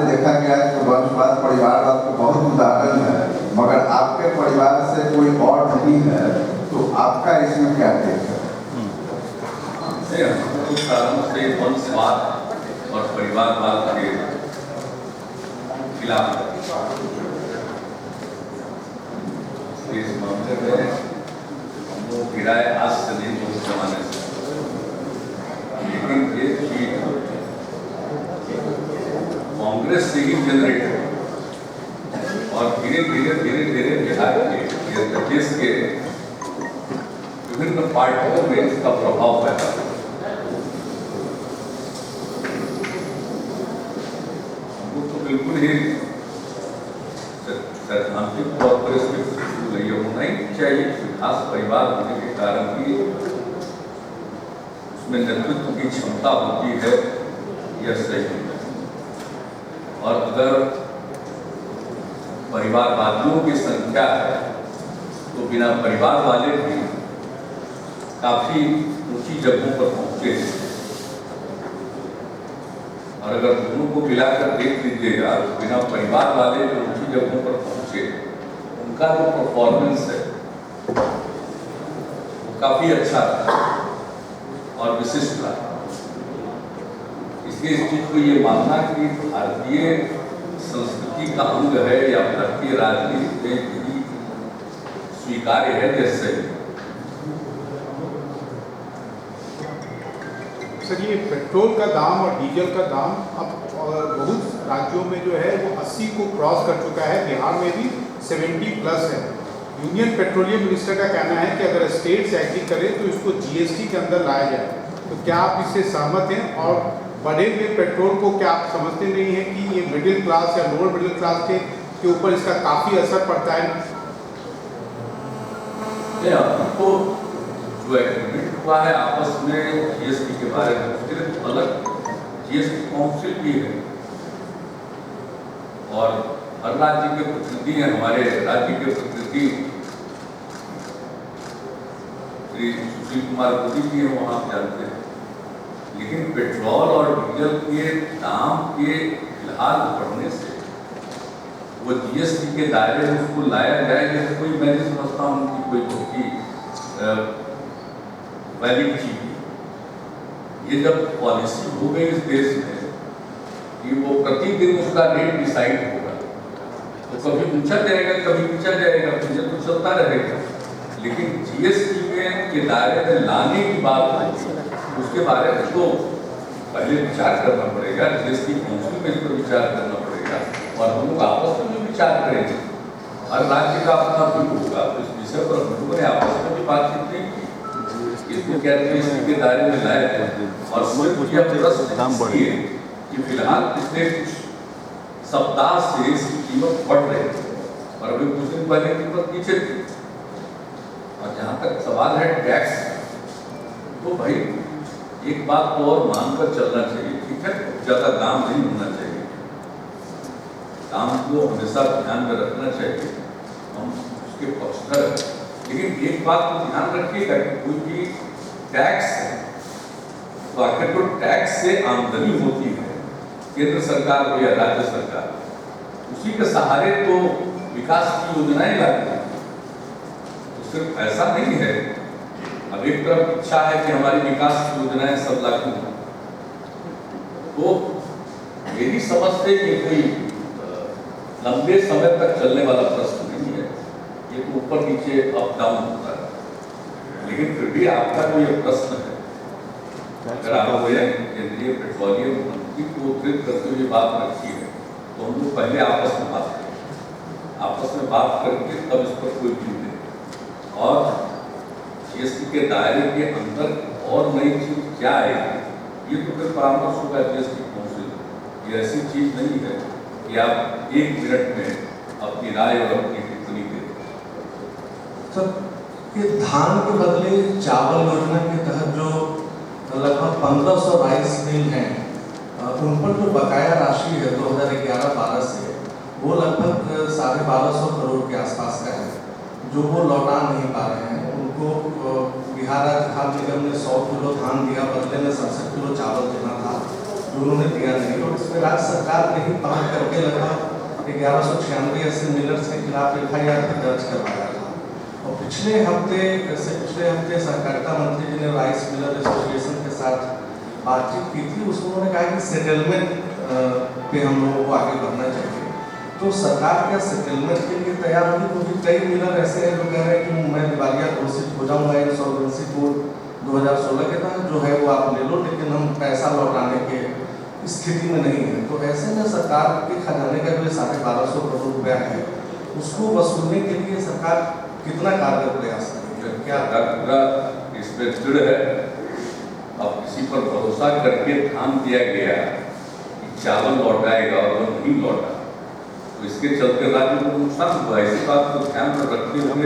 देखा गया है कि वंशवाद परिवारवाद के बहुत उदाहरण है, मगर आपके परिवार से कोई और नहीं है, तो आपका इसमें क्या टेक है? प्रारंभ से वंशवाद और परिवारवाद के खिलाफ इस मामले में हम लोग की राय आज से नहीं बहुत जमाने से, लेकिन ये चीज कांग्रेस से ही जनरेट है और धीरे धीरे बिहार के देश के विभिन्न पार्टियों में इसका प्रभाव पैदा हुआ। हमको तो बिल्कुल ही सैद्धांतिक तौर पर इसके ये होना ही चाहिए कि खास परिवार होने के कारण भी उसमें नेतृत्व की क्षमता होती है, यह सही है। और अगर परिवारवादियों की संख्या है तो बिना परिवार वाले भी काफी ऊंची जगहों पर पहुंचे हैं। और अगर दोनों को मिलाकर देख लीजिएगा तो बिना परिवार वाले जो ऊंची जगहों पर पहुंचे उनका जो परफॉर्मेंस है वो काफी अच्छा था और विशिष्ट था। इसलिए इस चीज को ये मानना कि भारतीय संस्कृति का अंग है या भारतीय राजनीति में भी स्वीकार्य है, जैसे सर ये पेट्रोल का दाम और डीजल का दाम अब बहुत राज्यों में जो है वो 80 को क्रॉस कर चुका है। बिहार में भी 70+ है। यूनियन पेट्रोलियम मिनिस्टर का कहना है कि अगर स्टेट्स एग्री करें तो इसको जीएसटी के अंदर लाया जाए। तो क्या आप इससे सहमत हैं? और बढ़े हुए पेट्रोल को क्या आप समझते नहीं हैं कि ये मिडिल क्लास या लोअर मिडिल क्लास के ऊपर इसका काफ़ी असर पड़ता है? आपको जो एग्रीमेंट हुआ है आपस में जीएसटी के बारे में, उसके अलग जीएसटी काउंसिल भी है और हर राज्य के प्रतिनिधि हैं। हमारे राज्य के प्रतिनिधि श्री सुशील कुमार मोदी जी हैं, वहाँ आप जानते हैं। लेकिन पेट्रोल और डीजल के दाम के फिलहाल बढ़ने से वो जीएसटी के दायरे में उसको लाया जाए, जैसे कोई मैं नहीं समझता हूँ कि कोई बहुत ही वैलिड चीज। ये जब पॉलिसी हो गई इस देश में कि वो प्रतिदिन उसका रेट डिसाइड होगा, तो कभी ऊंचा जाएगा कभी नीचा जाएगा, तो ये तो चलता रहेगा। लेकिन जीएसटी में के दायरे में लाने की बात है, उसके बारे में तो पहले विचार करना पड़ेगा। जीएसटी काउंसिल में इस पर विचार करना पड़ेगा और हम लोग आपस में भी विचार करेंगे। हर राज्य का अपना भी होगा, तो इस विषय पर हम लोगों ने आपस में भी बातचीत नहीं की। इसको कहते हैं के दायरे में लाए थे और सिर्फ यह प्रश्न है कि फिलहाल पिछले कुछ सप्ताह से इसकी कीमत बढ़ रही है और अभी कुछ दिन पहले कीमत नीचे थी। और जहाँ तक सवाल है टैक्स, तो भाई एक बात तो और मानकर चलना चाहिए, ठीक है, ज्यादा दाम नहीं होना चाहिए, दाम को हमेशा ध्यान में रखना चाहिए, हम उसके पक्षधर हैं। लेकिन एक बात को ध्यान रखिएगा कि कोई भी टैक्स है तो आखिर जो टैक्स से आमदनी होती है केंद्र सरकार को या राज्य सरकार, उसी के सहारे तो विकास की योजनाएं लाती है। तो सिर्फ ऐसा नहीं है, अब एक तरफ इच्छा है कि हमारी विकास की योजनाएं सब लागू हों, तो मेरी समझ से ये कोई लंबे समय तक चलने वाला प्रश्न नहीं है। ये तो ऊपर नीचे अप डाउन होता है। लेकिन फिर भी आपका जो ये प्रश्न है, अगर आप केंद्रीय पेट्रोलियम मंत्री को उद्धृत करते हुए बात रखी है, तो हम लोग पहले आपस में बात करें, आपस में बात करके तब इस पर कोई व्यू दें। और जीएसटी के दायरे के अंदर और नई चीज क्या आएगी, ये तो फिर परामर्श होगा जीएसटी काउंसिल। ये ऐसी चीज नहीं है कि आप 1 मिनट में अपनी राय और अपनी टिप्पणी दें। सर, ये धान के बदले चावल योजना के तहत जो लगभग 1500 राइस मिल हैं, उन पर जो बकाया राशि है 2011-12 से, वो लगभग 1250 करोड़ के आसपास का है, जो वो लौटा नहीं पा रहे हैं। उनको बिहार राज्य खाद्य निगम ने 100 किलो धान दिया, बदले में 67 किलो चावल देना था, जो उन्होंने दिया नहीं, और इसमें राज्य सरकार ने ही पहल करके लगभग 1196 मिलर्स के खिलाफ FIR भी दर्ज करवाया था। और पिछले हफ्ते सहकारिता मंत्री जी ने राइस मिलर एसोसिएशन के साथ बातचीत की थी। उसमें उन्होंने कहा कि सेटलमेंट पे हम लोगों को आगे बढ़ना चाहिए। तो सरकार क्या सेटलमेंट के लिए तैयार होगी? क्योंकि कई मिलर ऐसे हैं जो कह रहे हैं कि मैं दिवालिया घोषित हो जाऊंगा, इंसॉल्वेंसी कोड 2016 के तहत जो है वो आप ले लो, लेकिन हम पैसा लौटाने के स्थिति में नहीं है। तो ऐसे में सरकार के खजाने का जो 1250 करोड़ रुपया है उसको वसूलने के लिए सरकार कितना कारगर प्रयास करेगी? क्या पूरा इसमें दृढ़ है। अब किसी पर भरोसा करके ठान दिया गया कि चावल लौटाएगा और वो नहीं लौटा, तो इसके चलते राज्य को नुकसान हुआ। इसी बात को ध्यान में रखते हुए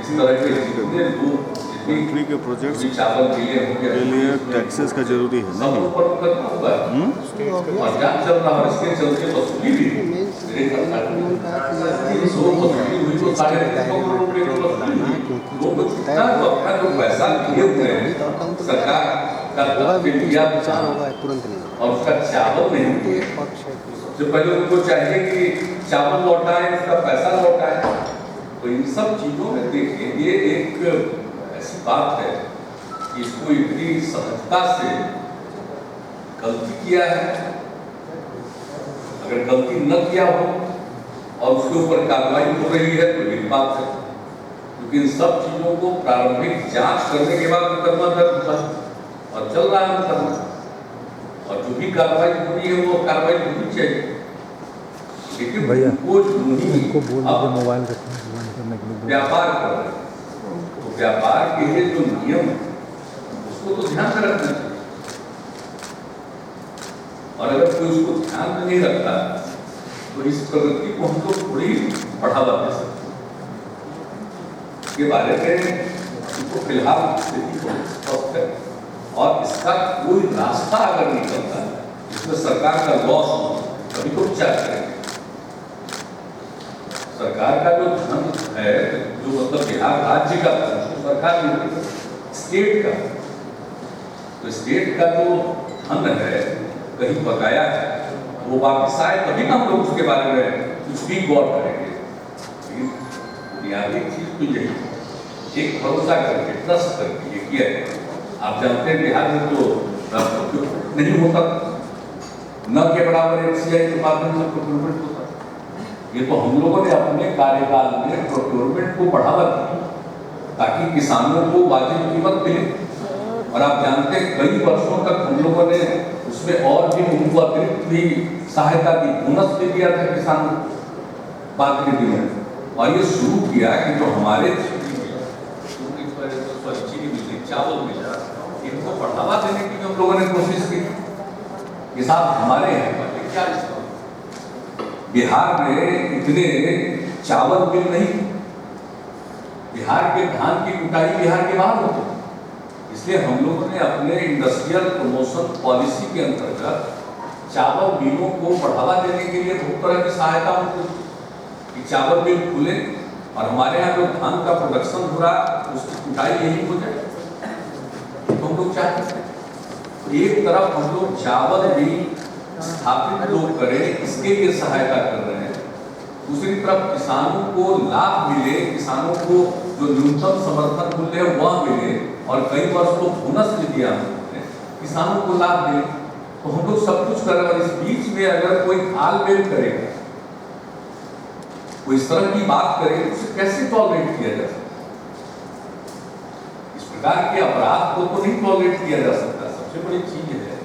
इस तरह के जितने लोग कंट्री के प्रोजेक्ट्स चावल मिले होंगे के लिए टैक्सेस का जरूरी है सब नहीं। ऊपर मुकदमा हुआ और जांच चल रहा है। इसके चलते वसूली भी मेरे ख्याल से वसूली हुई तो 350 करोड़ रुपए की वसूली हुई। वो कितना तो अपना जो पैसा लिए हुए हैं सरकार का तहसील किया और उसका चावल नहीं दिए। सबसे पहले उनको चाहिए कि चावल लौटाएं, उसका पैसा लौटाएं। तो इन सब चीजों में देखिए ये एक ऐसी बात है कि इसको इतनी सहजता से गलती किया है। अगर गलती न किया हो और उसके ऊपर कार्रवाई हो रही है तो एक बात है, क्योंकि इन सब चीजों को प्रारंभिक जांच करने के बाद मुकदमा दर्ज हुआ और चल रहा है मुकदमा, और जो भी कार्रवाई होनी है वो कार्रवाई होनी चाहिए। लेकिन वो अब मोबाइल व्यापार कर रहे हैं, तो व्यापार के लिए जो नियम है उसको तो ध्यान में रखना चाहिए। और अगर कोई उसको ध्यान में नहीं रखता तो इस प्रवृत्ति को हम लोग थोड़ी बढ़ावा दे सकते हैं। इसके बारे में तो फिलहाल स्थिति बहुत स्पष्ट है और इसका कोई रास्ता अगर निकलता है जिसमें सरकार का लॉस हो तभी तो विचार करेंगे। सरकार का जो धन है, जो मतलब बिहार राज्य का धन, उसको सरकार नहीं, स्टेट का, तो स्टेट का जो धन है कहीं बकाया है वो वापस आए तभी हम लोग उसके बारे में कुछ भी गौर करेंगे। लेकिन बुनियादी चीज तो यही एक भरोसा करके, ट्रस्ट करके ये किया है। आप जानते हैं बिहार में तो नहीं होता, न के बराबर FCI के माध्यम से प्रोक्योरमेंट होता। ये तो हम लोगों ने अपने कार्यकाल में प्रोक्योरमेंट को बढ़ावा दिया ताकि किसानों को वाजिब कीमत मिले। और आप जानते हैं कई वर्षों तक हम लोगों ने उसमें और भी उनको अतिरिक्त भी सहायता दी, बोनस भी दिया था किसानों को बाद के दिनों में। और ये शुरू किया कि जो हमारे चीनी मिली, चावल मिला, इनको बढ़ावा देने की हम लोगों ने कोशिश की। ये साहब हमारे यहाँ क्या बिहार में इतने चावल मिल नहीं, बिहार के धान की कुटाई बिहार के बाहर होती। इसलिए हम लोगों ने अपने इंडस्ट्रियल प्रमोशन पॉलिसी के अंतर्गत चावल मिलों को बढ़ावा देने के लिए बहुत तरह की सहायता होती कि चावल मिल खुले और हमारे यहाँ जो धान का प्रोडक्शन हो रहा उसकी कुटाई यही हो जाए। तो हम लोग चाहते हैं एक तरफ हम लोग चावल मिल स्थापित लोग करें, इसके लिए सहायता कर रहे हैं, दूसरी तरफ किसानों को लाभ मिले, किसानों को जो न्यूनतम समर्थन मूल्य है वह मिले और कई वर्ष को बोनस भी दिया हमने, किसानों को लाभ मिले। तो हम लोग सब कुछ कर रहे हैं। इस बीच में अगर कोई तालमेल करेगा, कोई इस तरह की बात करे, उसे कैसे टॉलरेट किया जा सकता? इस प्रकार के अपराध को तो नहीं टॉलरेट किया जा सकता। सबसे बड़ी चीज है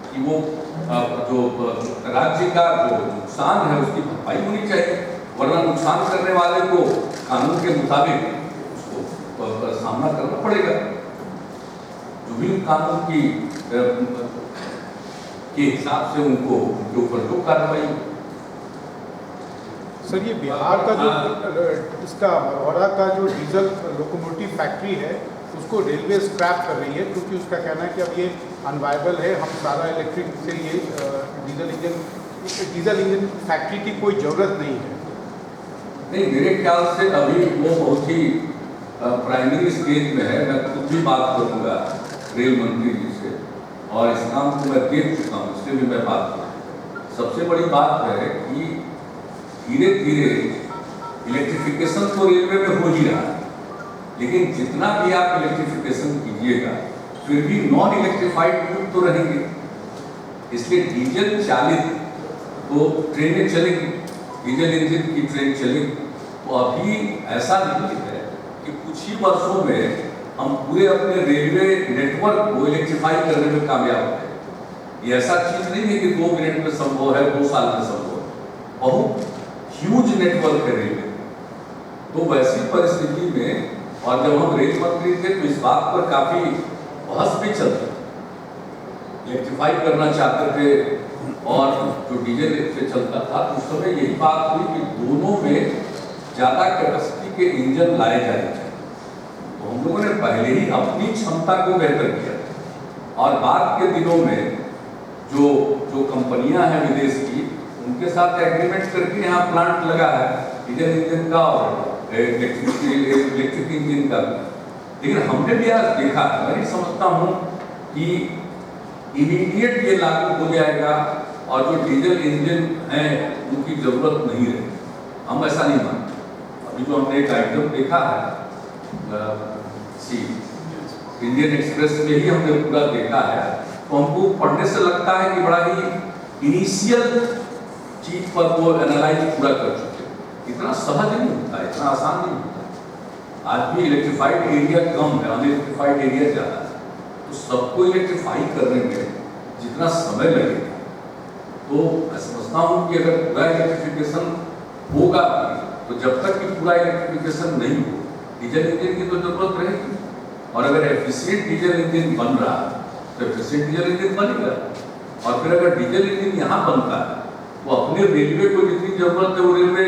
कि वो जो राज्य का जो नुकसान है उसकी भरपाई होनी चाहिए, वरना नुकसान करने वाले को कानून के मुताबिक उसको सामना करना पड़ेगा। जो भी कानून की के हिसाब से उनको उनके ऊपर जो कार्रवाई। सर ये बिहार का जो इसका मरौरा का जो डीजल लोकोमोटिव फैक्ट्री है उसको रेलवे स्क्रैप कर रही है, क्योंकि उसका कहना है कि अब ये अनवायबल है, हम सारा इलेक्ट्रिक से ये डीजल इंजन फैक्ट्री की कोई ज़रूरत नहीं है। नहीं, मेरे ख्याल से अभी वो बहुत ही प्राइमरी स्टेज में है। मैं खुद भी बात करूँगा रेल मंत्री जी से और इस काम को मैं देख चुका हूँ। से भी मैं बात करूँ। सबसे बड़ी बात है कि धीरे धीरे इलेक्ट्रिफिकेशन तो रेलवे में हो ही रहा है, लेकिन जितना भी आप इलेक्ट्रिफिकेशन कीजिएगा फिर भी नॉन इलेक्ट्रिफाइड रूट तो रहेंगे। इसलिए डीजल चालित तो ट्रेनें चलेंगी, डीजल इंजन की ट्रेन चलेगी। तो अभी ऐसा नहीं है कि कुछ ही वर्षों में हम पूरे अपने रेलवे नेटवर्क को इलेक्ट्रीफाई करने में कामयाब हैं। ये ऐसा चीज नहीं है कि 2 मिनट में संभव है, 2 साल में संभव है। बहुत ह्यूज नेटवर्क है रेलवे। तो वैसी परिस्थिति में, और जब हम रेल मंत्री थे तो इस बात पर काफी बहस भी चलती, इलेक्ट्रीफाई करना चाहते थे, और जो डीजल से चलता था तो उस समय यही बात हुई कि दोनों में ज्यादा कैपेसिटी के इंजन लाए जाए। तो हम लोगों ने पहले ही अपनी क्षमता को बेहतर किया, और बाद के दिनों में जो कंपनियां हैं विदेश की, उनके साथ एग्रीमेंट करके यहाँ प्लांट लगा है डीजल इंजन का और इलेक्ट्रिक इंजन का। लेकिन हमने भी आज देखा, मैं नहीं समझता हूँ कि इमीडिएट ये लागू हो जाएगा और जो डीजल इंजन हैं उनकी जरूरत नहीं रहे। हम ऐसा नहीं मानते। अभी जो हमने एक आइटम देखा है इंडियन एक्सप्रेस में ही हमने पूरा देखा है, तो हमको पढ़ने से लगता है कि बड़ा ही इनिशियल चीज पर वो एनालाइज पूरा कर चुके हैं। इतना सहज नहीं होता, इतना आसान नहीं होता। आज भी इलेक्ट्रीफाइड एरिया कम है, अनइलेक्ट्रीफाइड एरिया ज़्यादा है। तो सबको इलेक्ट्रीफाई करने में जितना समय लगेगा, तो मैं समझता हूँ कि अगर पूरा इलेक्ट्रिफिकेशन होगा भी, तो जब तक कि पूरा इलेक्ट्रिफिकेशन नहीं हो, डीजल इंजन की तो जरूरत रहेगी। और अगर एफिशिएंट डीजल इंजन बन रहा है तो एफिशिएंट डीजल इंजन बनेगा। और फिर अगर डीजल इंजन यहाँ बनता है तो अपने रेलवे को जितनी जरूरत है वो रेलवे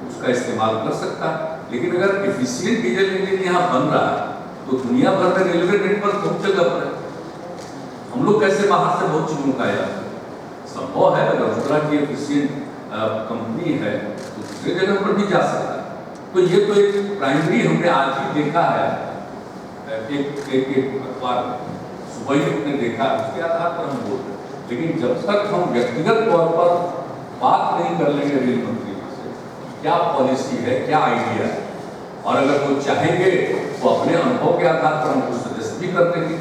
उसका इस्तेमाल कर सकता है। लेकिन अगर एफिशिएंट डीजल इंजन यहाँ बन रहा है तो दुनिया भर में रेलवे नेटवर्क बहुत जगह पर है। हम लोग कैसे बाहर से बहुत चीजों का आया संभव है, अगर उस तरह की एफिशिएंट कंपनी है तो दूसरी जगह पर भी जा सकता है। तो ये तो एक प्राइमरी हमने आज ही देखा है, एक अखबार सुबह ही हमने देखा, उसके आधार पर हम बोल रहे हैं। लेकिन जब तक हम व्यक्तिगत तौर पर बात नहीं कर लेंगे रेल मंत्री से क्या पॉलिसी है, क्या आइडिया है, और अगर वो चाहेंगे तो अपने अनुभव के आधार पर हम कुछ सजेस्ट भी कर देंगे।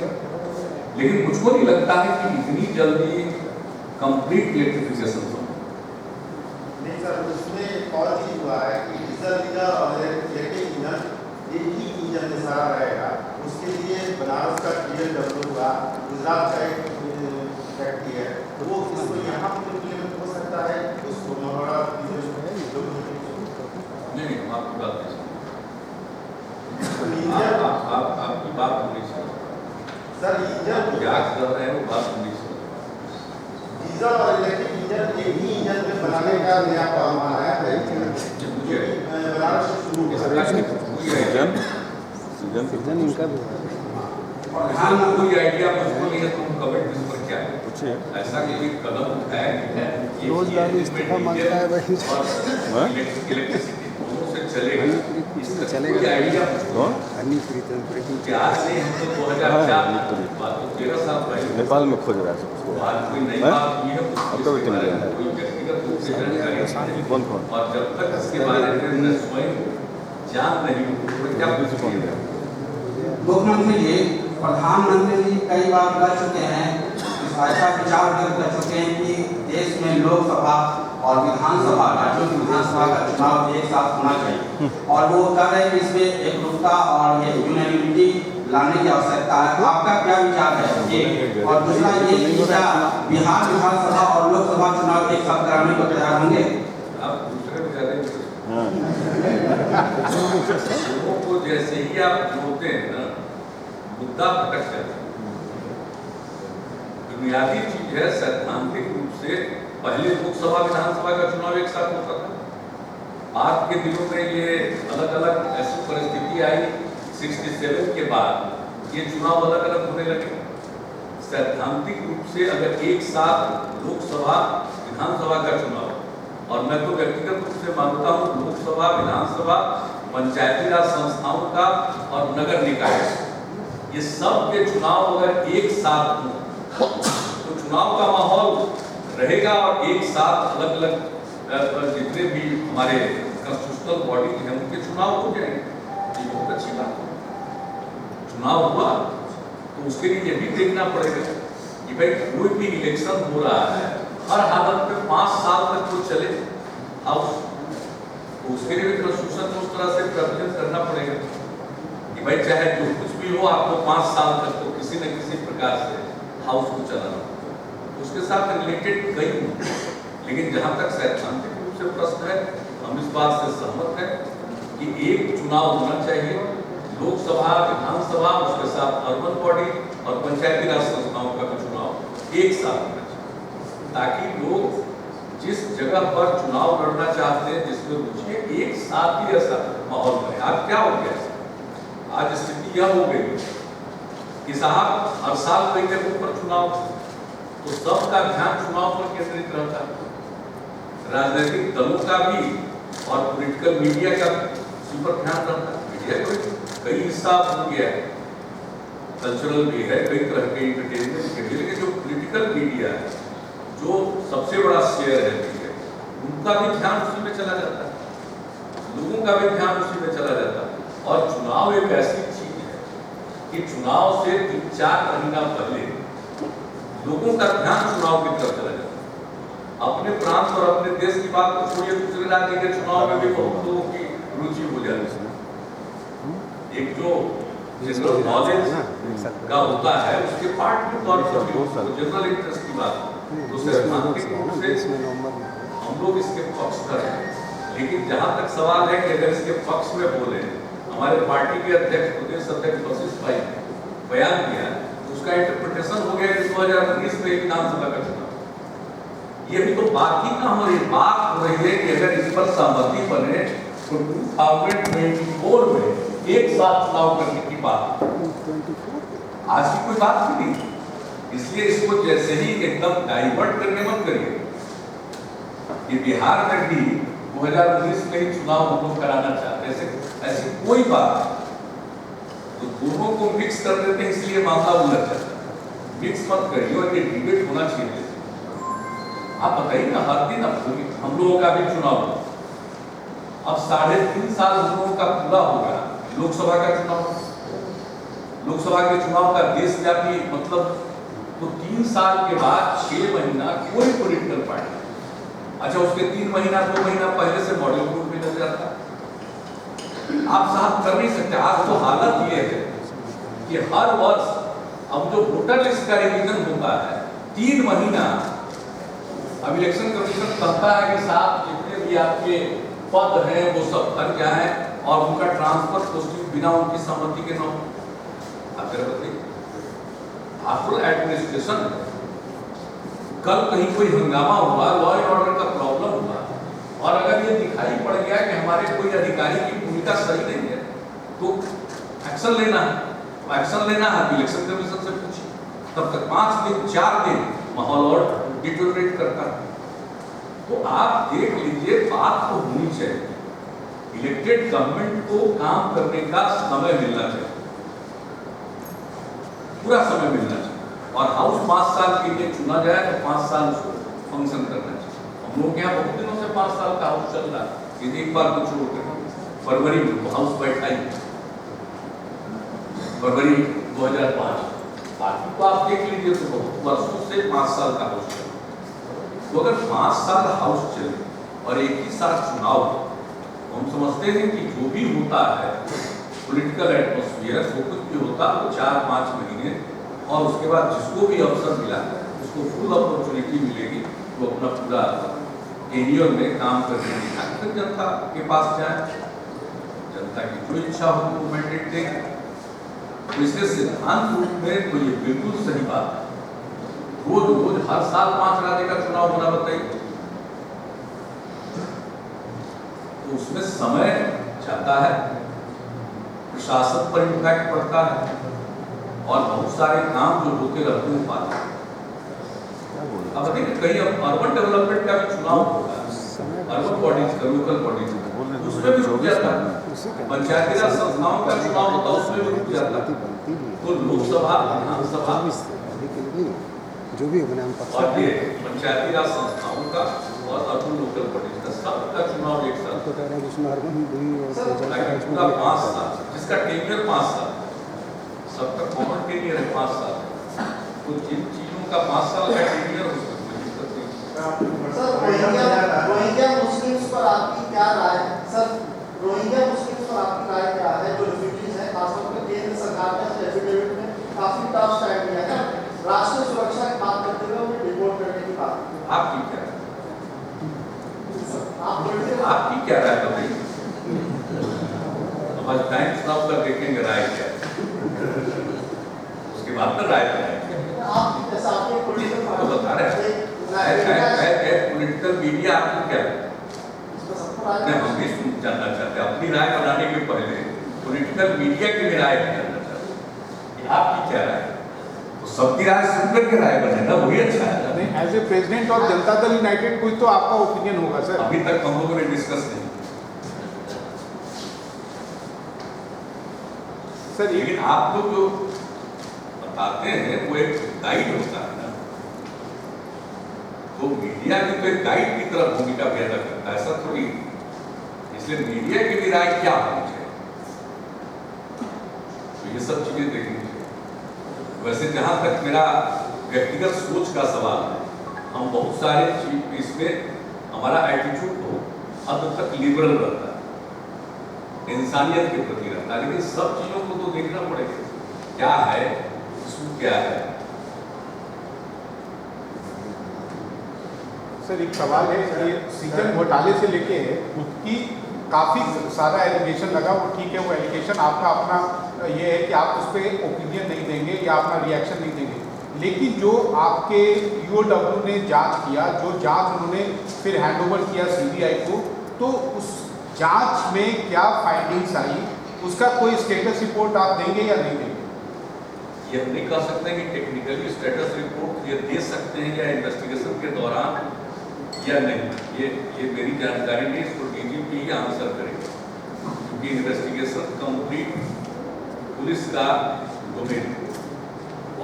लेकिन मुझको नहीं लगता है कि इतनी जल्दी कंप्लीट इलेक्ट्रिफिकेशन हो। नहीं सर, उसमें एक और चीज हुआ है कि डीजल इंजन और इलेक्ट्रिक इंजन एक ही इंजन में सारा रहेगा। उसके लिए बनारस का DLW हुआ, गुजरात का एक फैक्ट्री है, तो वो इसको यहाँ पर इम्प्लीमेंट हो सकता है। उसको नोएडा नहीं, आपकी बात नहीं इंजन आपकी बात नहीं सर, इंजन क्या कर रहे हैं वो बात नहीं। डीजल और इलेक्ट्रिक इंजन एक ही इंजन में बनाने का नया काम आया है, बनारस से शुरू और कोई आइडिया मुझको नहीं है, तुम कमेंट इस पर क्या है? ऐसा कोई कदम उठाया है रोजगार इस्तीफा मांगता है भाई और इलेक्ट्रिसिटी दोनों से चलेगा, चलेगा आइडिया क्या नहीं। हम तो 2004 बात तो 13 साल पहले नेपाल में खोज रहा है सबको। बात कोई नई बात नहीं है, आपका भी टीम गया है। कोई व्यक्तिगत रूप से जानकारी कौन कौन? और जब तक इसके बारे में मैं स्वयं जान नहीं हूँ तो क्या पूछ पाऊंगा। मुख्यमंत्री जी, प्रधानमंत्री जी कई बार कह चुके हैं, ऐसा विचार व्यक्त कर चुके हैं कि देश में लोकसभा और विधानसभा राज्यों की विधानसभा का चुनाव एक साथ होना चाहिए, और वो कह रहे हैं कि इसमें एकरूपता और ये यूनिटी लाने की आवश्यकता है। आपका क्या विचार है? एक और दूसरा ये कि क्या बिहार विधानसभा और लोकसभा चुनाव एक साथ कराने को तैयार होंगे? आप दूसरे में करेंगे लोगों को जैसे ही आप जोड़ते हैं ना, मुद्दा भटक जाता है। बुनियादी चीज है, सैद्धांतिक रूप से पहले लोकसभा विधानसभा का चुनाव एक साथ होता था। आज के दिनों में ये अलग अलग ऐसी परिस्थिति आई 67 के बाद ये चुनाव अलग अलग होने लगे। सैद्धांतिक रूप से अगर एक साथ लोकसभा विधानसभा का चुनाव, और मैं तो व्यक्तिगत रूप से मानता हूँ लोकसभा विधानसभा पंचायती राज संस्थाओं का और नगर निकाय, ये सब के चुनाव अगर एक साथ हों तो चुनाव का माहौल रहेगा और एक साथ अलग अलग जितने भी हमारे कॉन्स्टिट्यूशनल बॉडी हैं उनके चुनाव हो जाएंगे, ये बहुत अच्छी बात है। चुनाव हुआ तो उसके लिए ये भी देखना पड़ेगा कि भाई कोई भी इलेक्शन हो रहा है हर हालत में 5 साल तक वो चले हाउस, तो उसके लिए भी कॉन्स्टिट्यूशन को उस तरह से प्रोविजन करना पड़ेगा कि भाई चाहे जो कुछ भी हो आपको 5 साल तक तो किसी न किसी प्रकार से हाउस को चलाना। उसके साथ रिलेटेड कई मुद्दे, लेकिन जहाँ तक सैद्धांतिक रूप से प्रश्न है हम इस बात से सहमत हैं कि एक चुनाव होना चाहिए, लोकसभा विधानसभा उसके साथ अर्बन बॉडी और पंचायती राज संस्थाओं का भी चुनाव एक साथ होना चाहिए, ताकि लोग जिस जगह पर चुनाव लड़ना चाहते हैं जिसमें रुचि है एक साथ ही ऐसा माहौल बने। आज क्या हो गया, आज स्थिति यह हो गई कि साहब हर साल कोई के ऊपर चुनाव तो सबका ध्यान चुनाव पर केंद्रित रहता है, राजनीतिक दलों का भी और पॉलिटिकल मीडिया का इस पर ध्यान रहता है। मीडिया को कई हिस्सा हो गया है, कल्चरल भी है, कई तरह के एंटरटेनमेंट के भी, लेकिन जो पॉलिटिकल मीडिया है जो सबसे बड़ा शेयर है उनका भी ध्यान उसी में चला जाता है, लोगों का भी ध्यान उसी में चला जाता है। और चुनाव एक ऐसी चीज है कि चुनाव से 3-4 महीना पहले लोगों का ध्यान चुनाव की तरफ चला जाता है। अपने प्रांत और अपने देश की बात को छोड़िए, दूसरे राज्य के चुनाव में भी बहुत लोगों की रुचि हो जाती है। एक जो जनरल नॉलेज का होता है उसके पार्ट में तौर पर जनरल इंटरेस्ट की बात तो सैद्धांतिक रूप से हम लोग इसके पक्षधर हैं, लेकिन जहाँ तक सवाल है कि अगर इसके पक्ष में बोले, हमारे पार्टी के अध्यक्ष प्रदेश अध्यक्ष वशिष्ठ भाई बयान दिया, उसका इंटरप्रिटेशन हो गया कि 2019 में विधानसभा का चुनाव। ये भी तो बात ही ना हो रही, बात हो रही है कि अगर इस पर सहमति बने तो 2024 में एक साथ चुनाव करने की बात, आज की कोई बात नहीं। इसलिए इसको जैसे ही एकदम डाइवर्ट करने मत करिए कि बिहार में भी 2019 में ही चुनाव हम लोग कराना चाहते हैं, ऐसी कोई बात तो दोनों को मिक्स कर देते हैं, इसलिए मामला उलझ जाता है। मिक्स मत करिए और ये डिबेट होना चाहिए। आप बताइए ना, हर दिन हम लोगों का भी चुनाव हो, अब 3.5 साल हम लोगों का पूरा होगा लोकसभा का चुनाव, लोकसभा के चुनाव का देशव्यापी मतलब, तो 3 साल के बाद 6 महीना कोई पॉलिटिकल पार्टी, अच्छा उसके 3 महीना 2 महीना पहले से मॉडल कोड में लग जाता है। आप साथ कर नहीं सकते। आज तो हालत ये है कि हर वर्ष अब जो वोटर लिस्ट का रिवीजन होता है 3 महीना, अब इलेक्शन कमीशन कहता है कि साहब जितने भी आपके पद हैं वो सब भर जाए और उनका ट्रांसफर पोस्टिंग बिना उनकी सहमति के न हो। आप जरा बताइए, आफ्टर एडमिनिस्ट्रेशन कल कहीं कोई हंगामा हुआ, लॉ एंड ऑर्डर का प्रॉब्लम हुआ और अगर ये दिखाई पड़ गया कि हमारे कोई अधिकारी की भूमिका सही नहीं है तो एक्शन लेना है, एक्शन लेना है इलेक्शन कमीशन से पूछिए। तब तक 5 दिन 4 दिन माहौल और डिटोरेट करता है। तो आप देख लीजिए, बात तो होनी चाहिए, इलेक्टेड गवर्नमेंट को काम करने का समय मिलना चाहिए, पूरा समय मिलना चाहिए, और हाउस 5 साल के लिए चुना जाए तो 5 साल उसको फंक्शन करना चाहिए। हम लोग यहाँ बहुत दिनों से 5 साल का हाउस चल रहा है, एक बार कुछ छोड़कर फरवरी में तो हाउस बैठाई फरवरी 2005, बाकी तो आप देख लीजिए तो बहुत वर्षों से 5 साल का हाउस चल। तो अगर 5 साल हाउस चले और एक ही साथ चुनाव हो, हम समझते हैं कि जो भी होता है पॉलिटिकल एटमॉस्फेयर, जो कुछ भी होता है वो 4-5 महीने, और उसके बाद जिसको भी अवसर मिला उसको फुल अपॉर्चुनिटी मिलेगी, वो अपना पूरा एरियर में काम करने की फिर जनता के पास जाए, जनता की जो इच्छा हो वो मैंडेट देगा। तो इसके सिद्धांत रूप में तो ये बिल्कुल सही बात है। रोज हर साल 5 राज्य का चुनाव होना, बताइए, तो उसमें समय जाता है, प्रशासन पर इम्पैक्ट पड़ता है और बहुत सारे काम जो होते रहते हैं पाते हैं। अब देखिए कहीं अर्बन डेवलपमेंट का भी चुनाव होगा, अर्बन बॉडीज का, लोकल बॉडीज का, उसमें भी रुक जाता है, पंचायती राज संस्थाओं का चुनाव होता है उसमें भी रुक जाता है। तो लोकसभा विधानसभा जो भी मैंने हम पक्ष और ये पंचायती राज संस्थाओं का और अर्बन लोकल बॉडीज का सबका चुनाव एक साथ तो कह रहे हैं उसमें अर्बन भी और पंचायती राज में पूरा भी 5 साल, जिसका टेन्योर 5 साल, सबका कॉमन टेन्योर है 5 साल। तो जिन चीजों का 5 साल का टेन्योर हो कोई दिक्कत नहीं। सर रोहिंग्या मुस्लिम्स पर आपकी क्या राय है? सर रोहिंग्या मुस्लिम्स पर आपकी राय क्या है? जो रिफ्यूजीज हैं, खासतौर पर केंद्र सरकार ने अपने एफिडेविट में काफी टफ स्टैंड लिया है, राष्ट्रीय सुरक्षा की बात करते हुए उन्हें डिपोर्ट करने की बात। आपकी क्या राय? आप आपकी क्या राय बताइए? हमारे टाइम चुनाव कर देखेंगे राय क्या है, उसके बाद में राय बनाएंगे। आपकी जैसा आपने पॉलिटिकल तो बता रहे हैं पॉलिटिकल मीडिया आपको क्या है? मैं हम भी जानना चाहते हैं अपनी राय बनाने के पहले पॉलिटिकल मीडिया की भी राय जानना चाहते हैं कि आपकी क्या राय है। तो सबकी राय सुनकर के राय बने ना, वही अच्छा है। नहीं, as a president of Janata Dal United कोई तो आपका ओपिनियन होगा सर। अभी तक हम लोगों ने डिस्कस नहीं सर लेकिन आप लोग जो बताते हैं वो एक गाइड होता है ना, तो मीडिया की तो एक गाइड की तरह भूमिका भी अदा करता है, ऐसा थोड़ी। इसलिए मीडिया की भी राय क्या होनी चाहिए, तो ये सब चीजें देखनी चाहिए। वैसे जहां तक मेरा व्यक्तिगत सोच का सवाल है, हम बहुत सारे चीज इसमें हमारा एटीट्यूड तो हद तक लिबरल रहता है, इंसानियत के प्रति रहता है, लेकिन सब चीजों को तो देखना पड़ेगा क्या है, इशू क्या है। सर एक सवाल है, ये सीजन घोटाले से लेके कि काफ़ी सारा एलिगेशन लगा, वो ठीक है, वो एलिगेशन आपका अपना ये है कि आप उस पर ओपिनियन नहीं देंगे या अपना रिएक्शन नहीं देंगे, लेकिन जो आपके ईओडब्ल्यू ने जांच किया, जो जांच उन्होंने फिर हैंडओवर किया सीबीआई को, तो उस जांच में क्या फाइंडिंग्स आई, उसका कोई स्टेटस रिपोर्ट आप देंगे या नहीं देंगे? ये नहीं कह सकते कि टेक्निकली स्टेटस रिपोर्ट ये दे सकते हैं या इन्वेस्टिगेशन के दौरान या नहीं, ये मेरी जानकारी नहीं, इसको डीजीपी ही आंसर करेगा, क्योंकि इन्वेस्टिगेशन कंप्लीट पुलिस का डोमेन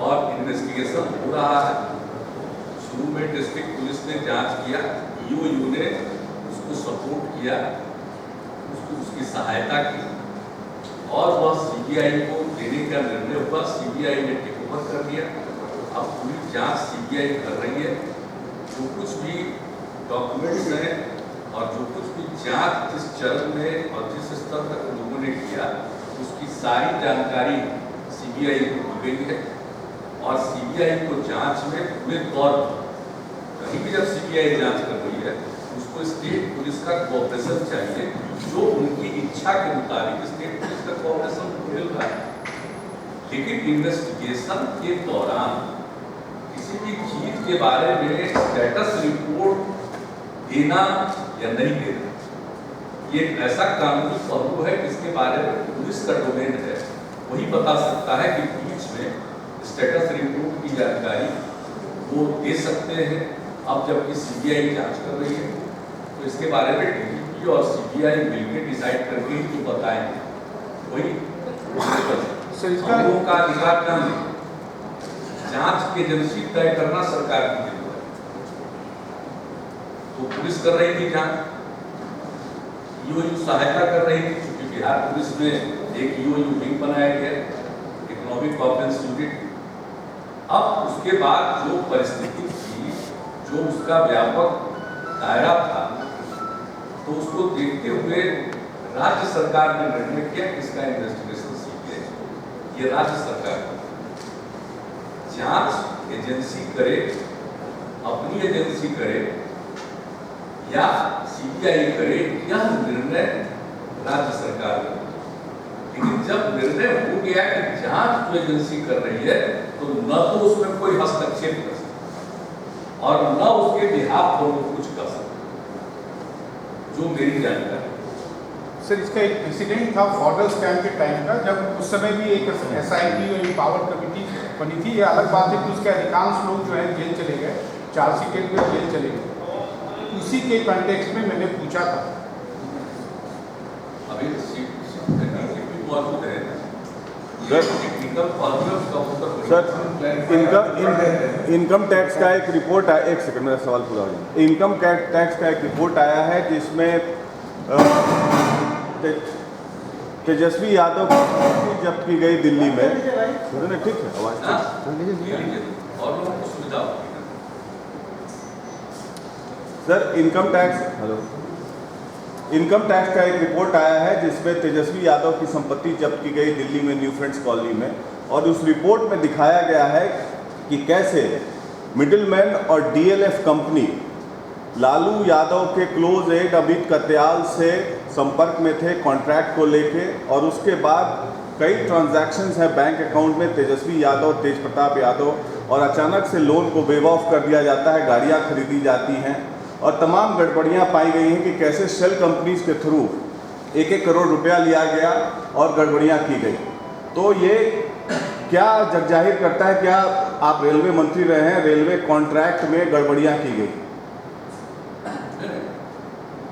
और इन्वेस्टिगेशन हो रहा है। शुरू में डिस्ट्रिक्ट पुलिस ने जांच किया, ईओयू ने उसको सपोर्ट किया, उसको उसकी सहायता की और वह सीबीआई को देने का निर्णय हुआ, सीबीआई ने टेक ओवर कर दिया। अब पूरी जांच सीबीआई कर रही है, जो कुछ भी डॉक्यूमेंट्स हैं और जो कुछ भी जांच जिस चरण में और जिस स्तर तक लोगों ने किया, उसकी सारी जानकारी सीबीआई को दी गई है और सीबीआई को जांच में पूरे तौर पर कहीं भी जब सीबीआई जांच कर रही है, उसको स्टेट पुलिस का कोऑपरेशन चाहिए, जो उनकी इच्छा के मुताबिक स्टेट पुलिस का कोऑपरेशन मिल रहा है। लेकिन इन्वेस्टिगेशन के दौरान किसी भी चीज के बारे में स्टेटस रिपोर्ट देना या नहीं देना, ये ऐसा कानूनी पहलू है जिसके बारे में पुलिस का डोमेन है, वही बता सकता है कि बीच में स्टेटस रिपोर्ट की जानकारी वो दे सकते हैं। अब जबकि सीबीआई जांच कर रही है, तो इसके बारे में डीजीपी और सीबीआई मिलकर डिसाइड करके ही जो बताएंगे वही हम लोगों का अधिकार नहीं। जांच एजेंसी तय करना सरकार की जिम्मेदारी, तो पुलिस कर रही थी जांच, ईओयू सहायता कर रही थी, क्योंकि बिहार पुलिस में एक ईओयू विंग बनाया गया, इकोनॉमिक ऑफेंस यूनिट। अब उसके बाद जो परिस्थिति थी, जो उसका व्यापक दायरा था, तो उसको देखते हुए राज्य सरकार ने निर्णय किया कि इसका इन्वेस्टिगेशन सीबीआई, ये राज्य सरकार जांच एजेंसी करे, अपनी एजेंसी करे या सीबीआई करे, यह निर्णय राज्य सरकार का। लेकिन जब निर्णय हो गया कि जांच जो एजेंसी कर रही है, तो न तो उसमें कोई हस्तक्षेप कर सकता और न उसके बिहाफ पर वो कुछ कर सकता, जो मेरी जानकारी। सर इसका एक इंसिडेंट था फॉर्डर स्कैम के टाइम का, जब उस समय भी एक एसआईटी और पावर कमेटी बनी थी। ये अलग बात है कि उसके अधिकांश लोग जो है जेल चले गए, चार्जशीटेड में जेल चले गए। इसी के कॉन्टेक्स्ट में मैंने पूछा था। अभी मौजूद है, टेक्निकल फॉर्मूला का उत्तर सर इनकम टैक्स का एक रिपोर्ट आया, एक सेकंड मेरा सवाल पूरा हो जाए। इनकम टैक्स का एक रिपोर्ट आया है जिसमें तेजस्वी यादव की संपत्ति जब्त की गई दिल्ली में। सुनो ठीक है आवाज़ और लोगों को सुविधा होगी। सर इनकम टैक्स का एक रिपोर्ट आया है जिसमें तेजस्वी यादव की संपत्ति जब्त की गई दिल्ली में न्यू फ्रेंड्स कॉलोनी में, और उस रिपोर्ट में दिखाया गया है कि कैसे मिडिलमैन और डीएलएफ कंपनी लालू यादव के क्लोज एड अमित कत्याल से संपर्क में थे कॉन्ट्रैक्ट को लेके, और उसके बाद कई ट्रांजैक्शंस हैं बैंक अकाउंट में तेजस्वी यादव, तेज प्रताप यादव, और अचानक से लोन को वेव ऑफ कर दिया जाता है, गाड़ियां खरीदी जाती हैं, और तमाम गड़बड़ियां पाई गई हैं कि कैसे शेल कंपनीज के थ्रू 1-1 करोड़ रुपया लिया गया और गड़बड़ियां की गई। तो ये क्या जगजाहिर करता है, क्या आप रेलवे मंत्री रहे हैं, रेलवे कॉन्ट्रैक्ट में गड़बड़ियां की गई?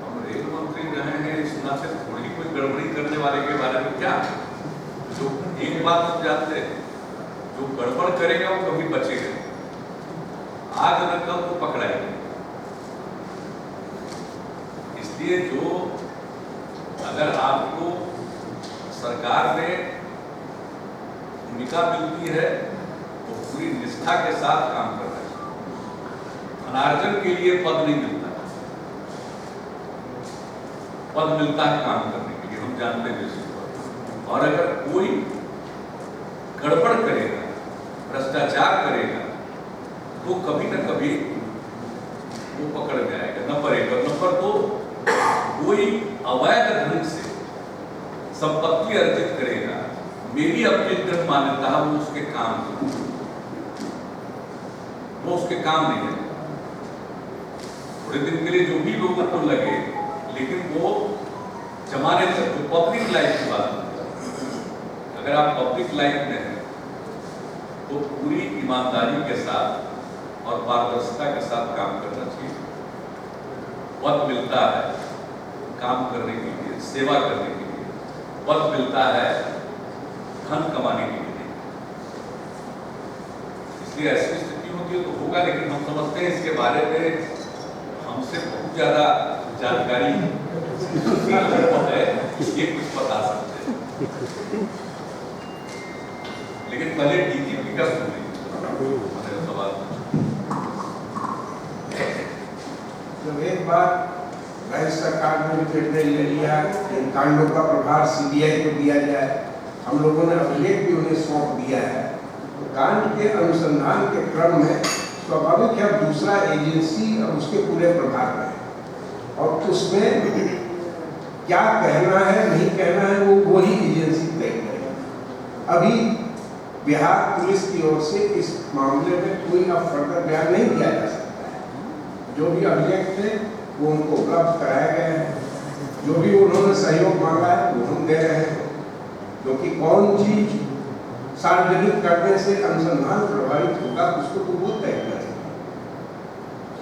हम रेल मंत्री रहे हैं, इस नाते थोड़ी कोई गड़बड़ी करने वाले के बारे में क्या, जो एक बात हम जानते हैं, जो गड़बड़ करेगा वो कभी बचेगा, आज न कल वो पकड़ाएगा। इसलिए जो अगर आपको सरकार में भूमिका मिलती है तो पूरी निष्ठा के साथ काम करना चाहिए। अनार्जन के लिए पद नहीं मिलता, पद मिलता है काम करने के लिए, हम जानते हैं इसी को। और अगर कोई गड़बड़ करेगा, भ्रष्टाचार करेगा, तो कभी न कभी वो पकड़ में आएगा। नंबर 1। नंबर 2, कोई अवैध ढंग से संपत्ति अर्जित करेगा, मेरी अपनी दृढ़ मान्यता है वो उसके काम नहीं, वो उसके काम नहीं है। थोड़े दिन के लिए जो भी लोगों को लगे, लेकिन वो जमाने तक जो पब्लिक लाइफ की बात होती है, अगर आप पब्लिक लाइफ में हैं तो पूरी ईमानदारी के साथ और पारदर्शिता के साथ काम करना चाहिए। पद मिलता है काम करने के लिए, सेवा करने के लिए, पद मिलता है धन कमाने के लिए। इसलिए ऐसी स्थिति होती है तो होगा, लेकिन हम समझते हैं इसके बारे में हमसे बहुत ज्यादा जानकारी है, ये कुछ बता सकते हैं। लेकिन पहले डीजीपी का सुन लीजिए सवाल। जब एक बार राज्य सरकार ने निर्णय ले लिया इन कांडों का प्रभार सीबीआई को दिया जाए, हम लोगों ने अभिलेख भी उन्हें सौंप दिया है, तो कांड के अनुसंधान के क्रम में स्वाभाविक है दूसरा एजेंसी और उसके पूरे प्रभार में, और उसमें क्या कहना है नहीं कहना है वो वही एजेंसी तय करेगी। अभी बिहार पुलिस की ओर से इस मामले में कोई अब फर्दर बयान नहीं दिया जा सकता है। जो भी अभिलेख थे वो उनको उपलब्ध कराया गया है, जो भी उन्होंने सहयोग मांगा है वो हम दे रहे हैं, क्योंकि कौन चीज सार्वजनिक करने से अनुसंधान प्रभावित होगा उसको तो वो तय करेगा।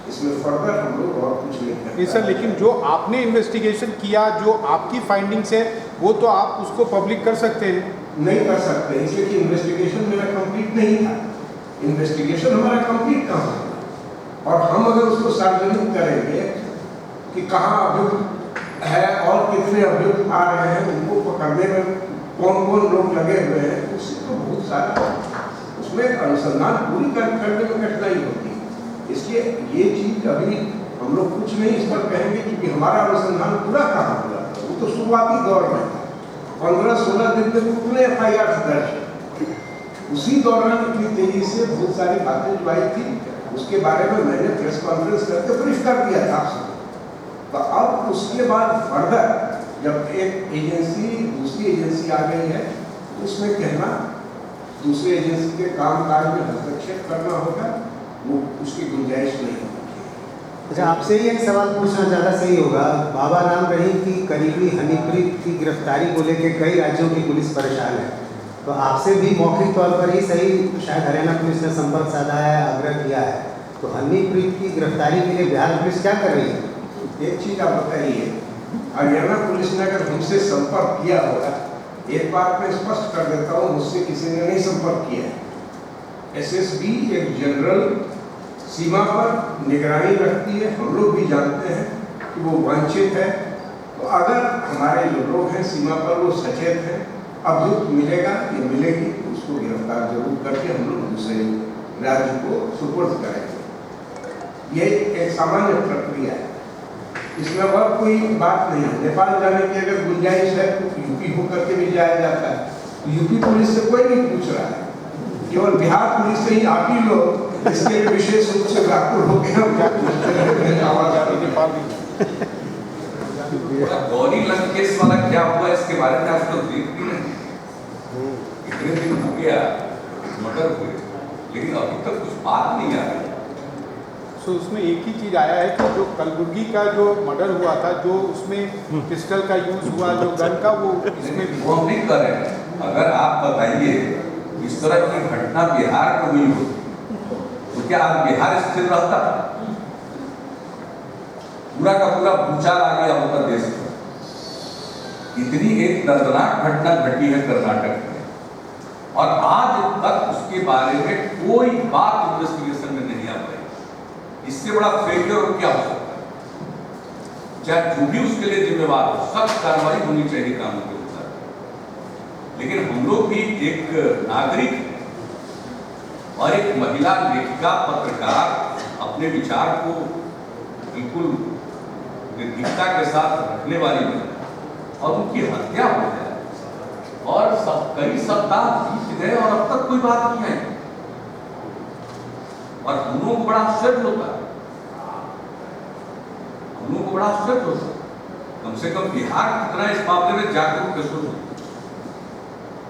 इसमें फर्दर हम लोग और कुछ नहीं करते सर। लेकिन जो आपने इन्वेस्टिगेशन किया, जो आपकी फाइंडिंग्स है, वो तो आप उसको पब्लिक कर सकते हैं। नहीं कर सकते, इसलिए कि इन्वेस्टिगेशन मेरा कंप्लीट नहीं था। इन्वेस्टिगेशन हमारा कंप्लीट कहाँ होगा, और हम अगर उसको सार्वजनिक करेंगे कि कहाँ अभियुक्त है और कितने अभियुक्त आ रहे हैं, उनको पकड़ने में कौन कौन लोग लगे हुए हैं, उससे तो बहुत सारा उसमें अनुसंधान पूरी करने में कठिनाई होती है। इसलिए ये चीज अभी हम लोग कुछ नहीं इस पर कहेंगे, क्योंकि हमारा अनुसंधान पूरा कहाँ हुआ था, वो तो शुरुआती दौर में था। 15-16 दिन में कितने FIR दर्ज, उसी दौरान इतनी तेजी से बहुत सारी बातें जो आई थी, उसके बारे में मैंने प्रेस कॉन्फ्रेंस करके ब्रीफ कर दिया था आपसे। तो अब उसके बाद फर्दर जब एक एजेंसी दूसरी एजेंसी आ गई है, तो उसमें कहना दूसरी एजेंसी के कामकाज में हस्तक्षेप करना होगा, वो उसकी गुंजाइश नहीं होगी। अच्छा, आपसे ही एक सवाल पूछना ज़्यादा सही होगा। बाबा राम रहीम की करीबी हनीप्रीत की गिरफ्तारी को लेकर कई राज्यों की पुलिस परेशान है, तो आपसे भी मौखिक तौर पर ही सही शायद हरियाणा पुलिस ने संपर्क साधा है, आग्रह किया है, तो हनीप्रीत की गिरफ्तारी के लिए बिहार पुलिस क्या कर रही है? एक चीज आप बताइए, हरियाणा पुलिस ने अगर हमसे संपर्क किया होगा एक बात मैं स्पष्ट कर देता हूँ, मुझसे किसी ने नहीं संपर्क किया है। एसएसबी एक जनरल सीमा पर निगरानी रखती है, हम लोग भी जानते हैं कि वो वांछित है। तो अगर हमारे जो लोग हैं सीमा पर वो सचेत हैं, अभियुक्त मिलेगा या मिलेगी तो उसको गिरफ्तार जरूर करके हम लोग दूसरे राज्य को सुपुर्द करेंगे। ये एक सामान्य प्रक्रिया है, इसमें और कोई बात नहीं है। नेपाल जाने की अगर गुंजाइश है तो यूपी होकर के भी जाया जाता है, तो यूपी पुलिस से कोई नहीं पूछ रहा है, केवल बिहार पुलिस से ही आप ही लोग इसके लिए विशेष रूप से व्याकुल हो गए। गौरी लंकेश वाला क्या हुआ इसके बारे में आज तक देख भी नहीं। इतने दिन हो गया मर्डर हुए, लेकिन अभी तक कुछ बात नहीं आ रही। सो उसमें एक ही चीज़ आया है कि जो कलबुर्गी का जो मर्डर हुआ था, जो उसमें पिस्टल का यूज हुआ, जो गन का, वो इसमें भी वो हम नहीं कर रहे हैं। अगर आप बताइए इस तरह की घटना बिहार में हुई होती तो क्या आज बिहार स्थिर रहता? पूरा का पूरा भूचाल आ गया होता देश में। इतनी एक दर्दनाक घटना घटी है कर्नाटक में, और आज तक उसके बारे में कोई बात इन्वेस्टिगेशन में नहीं आ पाई। इससे बड़ा फेलियर और क्या हो सकता है? चाहे जो भी उसके लिए जिम्मेवार हो, सख्त कार्रवाई होनी चाहिए कानून के अनुसार। लेकिन हम लोग भी एक नागरिक और एक महिला लेखिका पत्रकार अपने विचार को बिल्कुल निर्भीकता के साथ रखने वाली है, और उनकी हत्या हो जाए और कई सप्ताह बीत गए और अब तक कोई बात नहीं आई, और हम लोगों को बड़ा आश्चर्य होता है। हम लोगों को बड़ा आश्चर्य होता है। कम से कम बिहार कितना इस मामले में जागरूक कैसे होता है?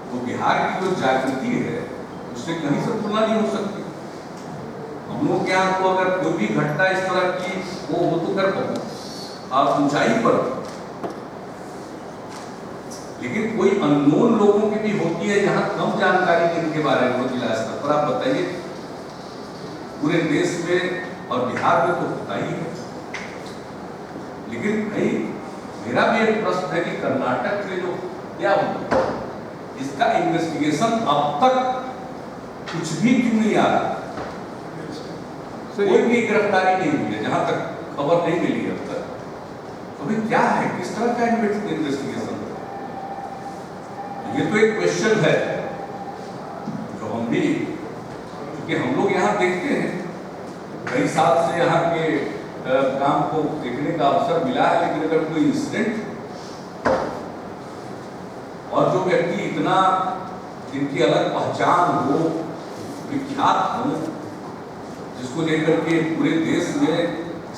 वो बिहार की जो जागृति है उससे कहीं से तुलना नहीं हो सकती। हम लोग के यहाँ तो अगर कोई भी घटना इस तरह की वो हो तो कर आप ऊंचाई पर, लेकिन कोई अननोन लोगों की भी होती है जहां कम जानकारी जिनके बारे में जिला स्तर पर। आप बताइए, पूरे देश में और बिहार में तो होता ही है, लेकिन भाई मेरा भी एक प्रश्न है कि कर्नाटक में जो क्या हुआ इसका इन्वेस्टिगेशन अब तक कुछ भी क्यों नहीं आ रहा? कोई भी गिरफ्तारी नहीं हुई है, जहां तक खबर नहीं मिली है अब तक। तो भाई क्या है, किस तरह का इन्वेस्टिगेशन? ये तो एक क्वेश्चन है जो हम भी, क्योंकि हम लोग यहाँ देखते हैं कई साल से यहाँ के काम को देखने का अवसर मिला है, लेकिन अगर कोई इंसिडेंट और जो व्यक्ति इतना जिनकी अलग पहचान हो, विख्यात हो, जिसको लेकर के पूरे देश में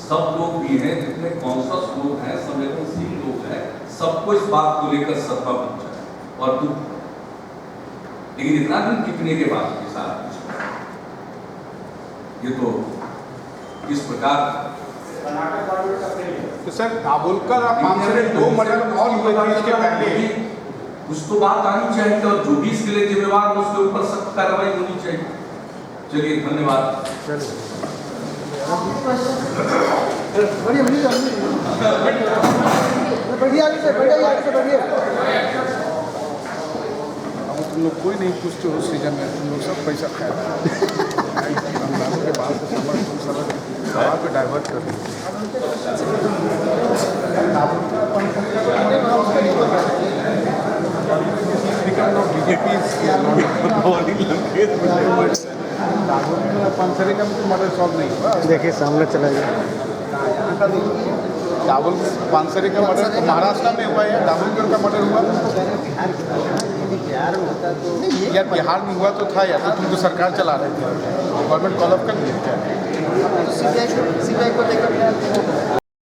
सब लोग भी हैं, जितने कॉन्शियस लोग हैं, संवेदनशील लोग हैं, सबको इस बात को लेकर सत्ता पहुंचा है और दुख। लेकिन इतना दिन टिकने के बाद के साथ ये तो इस प्रकार तो सर दाभोलकर और पानसरे 2 मर्डर और हुए थे इसके पहले। कुछ तो बात आनी चाहिए, और जो भी इसके लिए जिम्मेवार हो उसके ऊपर सख्त कार्रवाई होनी चाहिए। चलिए, धन्यवाद। तुम लोग कोई नहीं पूछते हो सीजन में, तुम लोग सब पैसा खाए के बाद सवाल पे डाइवर्ट कर पानसरे का मर्डर सॉल्व नहीं हुआ। देखिए सामने चला गया। दाभोल पानसरे का मर्डर तो महाराष्ट्र में हुआ है, दाभोलकर का मर्डर हुआ बिहार में होता तो यार, बिहार में हुआ तो था यार, तो तुम तो सरकार चला रहे थे, गवर्नमेंट कॉल अप कर दिया क्या? सीबीआई को लेकर